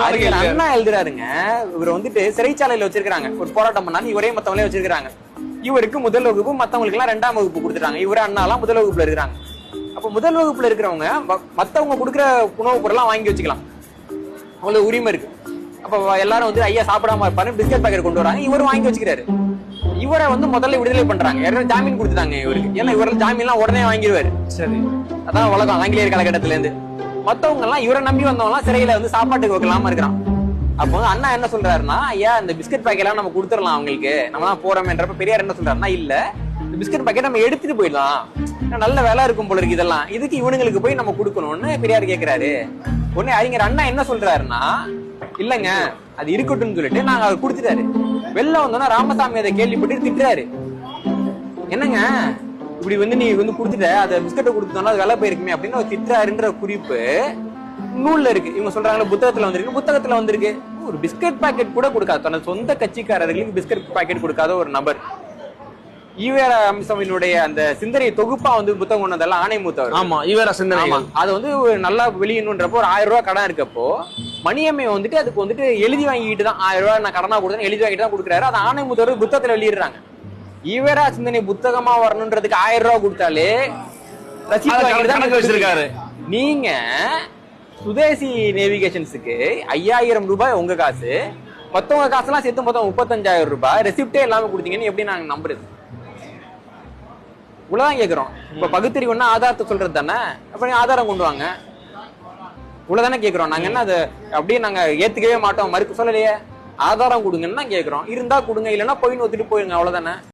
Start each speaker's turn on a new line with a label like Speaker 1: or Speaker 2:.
Speaker 1: அறிஞர் அண்ணா எழுதுறாருங்க. இவர் வந்துட்டு சிறைச்சாலையில வச்சிருக்காங்க, ஒரு போராட்டம் பண்ணாங்க, இவரே மத்தவங்களே வச்சிருக்காங்க. இவருக்கு முதல் வகுப்பு, மத்தவங்களுக்கு எல்லாம் 2ஆம் வகுப்பு கொடுத்துட்டாங்க. இவரு அண்ணாலாம் முதல் வகுப்புல இருக்கிறாங்க. அப்ப முதல் வகுப்புல இருக்கிறவங்க மத்தவங்க கொடுக்குற உணவுப் பொருள்லாம் வாங்கி வச்சுக்கலாம், அவங்களுக்கு உரிமை இருக்கு. அப்ப எல்லாரும் வந்து ஐயா சாப்பிடாம இருப்பாரு, பிஸ்கட் பாக்கெட் கொண்டு வராங்க, இவரும் வாங்கி வச்சுக்கிறாரு. இவரை வந்து முதல்ல விடுதலை பண்றாங்க, யாரும் ஜாமீன் கொடுத்துட்டாங்க இவருக்கு. ஏன்னா இவரெல்லாம் ஜாமீன் எல்லாம் உடனே வாங்கிடுவாரு. சரி, அதான் உலகம் ஆங்கிலேயர் காலகட்டத்தில இருந்து. மத்தவங்க எல்லாம் இவரை நம்பி வந்தவங்க எல்லாம் சிறையில வந்து சாப்பாட்டுக்கு வைக்கலாம இருக்கிறான். அப்போ வந்து அண்ணா என்ன சொல்றாருன்னா, ஐயா இந்த பிஸ்கட் பாக்கெட் எல்லாம் நம்ம கொடுத்துடலாம் அவங்களுக்கு, நம்ம தான் போறோம்ன்றப்ப பெரியார் என்ன சொல்றாருன்னா, இல்ல இந்த பிஸ்கட் பாக்கெட் நம்ம எடுத்துட்டு போயிடலாம், நல்ல வேலை இருக்கும் போல இருக்கு, இதெல்லாம் இதுக்கு இவனுங்களுக்கு போய் நம்ம கொடுக்கணும்னு பெரியார் கேட்கிறாரு. உடனே அறிஞர் அண்ணா என்ன சொல்றாருன்னா, இல்லங்க அது இருக்கட்டும்னு சொல்லிட்டு நாங்க அவர் கொடுத்துட்டாரு. வெளில வந்தோம்னா ராமசாமி அதை கேள்விப்பட்டு திட்டுறாரு. என்னங்க இப்படி வந்து நீ வந்து கொடுத்துட்ட, அதை பிஸ்கட்டை கொடுத்துட்டோம்னா அது வேலை போயிருக்குமே அப்படின்னு ஒரு திட்டுறாருன்ற குறிப்பு நூல்ல இருக்கு. இவங்க சொல்றாங்க புத்தகத்துல வந்திருக்கு, புத்தகத்துல வந்திருக்கு. ஒரு பிஸ்கட் பாக்கெட் கூட கொடுக்காத, தனது சொந்த கட்சிக்காரர்களுக்கு பிஸ்கட் பாக்கெட் கொடுக்காத ஒரு நபர். ஈவேர அம்சவினுடைய அந்த சிந்தனை தொகுப்பா வந்து புத்தகம் கொண்டதெல்லாம் ஆணைமுத்தவர்.
Speaker 2: ஆமா, ஈவேர சிந்தனை.
Speaker 1: அது வந்து நல்லா வெளியணுன்றப்போ ஒரு 1000 ரூபாய் கடன் இருக்கப்போ மணியம்மை வந்துட்டு அதுக்கு வந்துட்டு எழுதி வாங்கிட்டு தான் 1000 ரூபாய் நான் கடனா கொடுத்தேன் எழுதி வாங்கிட்டு தான் கொடுக்குறாரு. அது ஆணைமுத்தவர் புத்தகத்துல வெளியிடுறாங்க. ஈவேரா சிந்தனை புத்தகமா வரணுன்றதுக்கு 1000 ரூபாய் கொடுத்தாலே ரசீது
Speaker 2: வச்சிருக்காரு.
Speaker 1: நீங்க சுதேசி நேவிகேஷன்ஸுக்கு 5000 ரூபாய் உங்க காசு, மத்தவங்க காசெல்லாம் சேர்த்து மொத்தம் 35,000 ரூபாய் ரெசிப்டே இல்லாம கொடுத்தீங்கன்னு எப்படி நாங்க நம்புறது? இவ்வளவுதான் கேக்குறோம். இப்ப பகுத்தறிவுன்னா ஆதாரத்தை சொல்றது தானே, அப்ப ஆதாரம் கொண்டு வாங்க, இவ்வளவுதானே கேக்குறோம். நாங்க என்ன அதை அப்படியே நாங்க ஏத்துக்கவே மாட்டோம், மறுப்பு சொல்லலையே, ஆதாரம் கொடுங்கன்னு தான் கேக்குறோம். இருந்தா கொடுங்க, இல்லைன்னா போயின்னு ஒத்துட்டு போயிருங்க, அவ்வளவுதானே.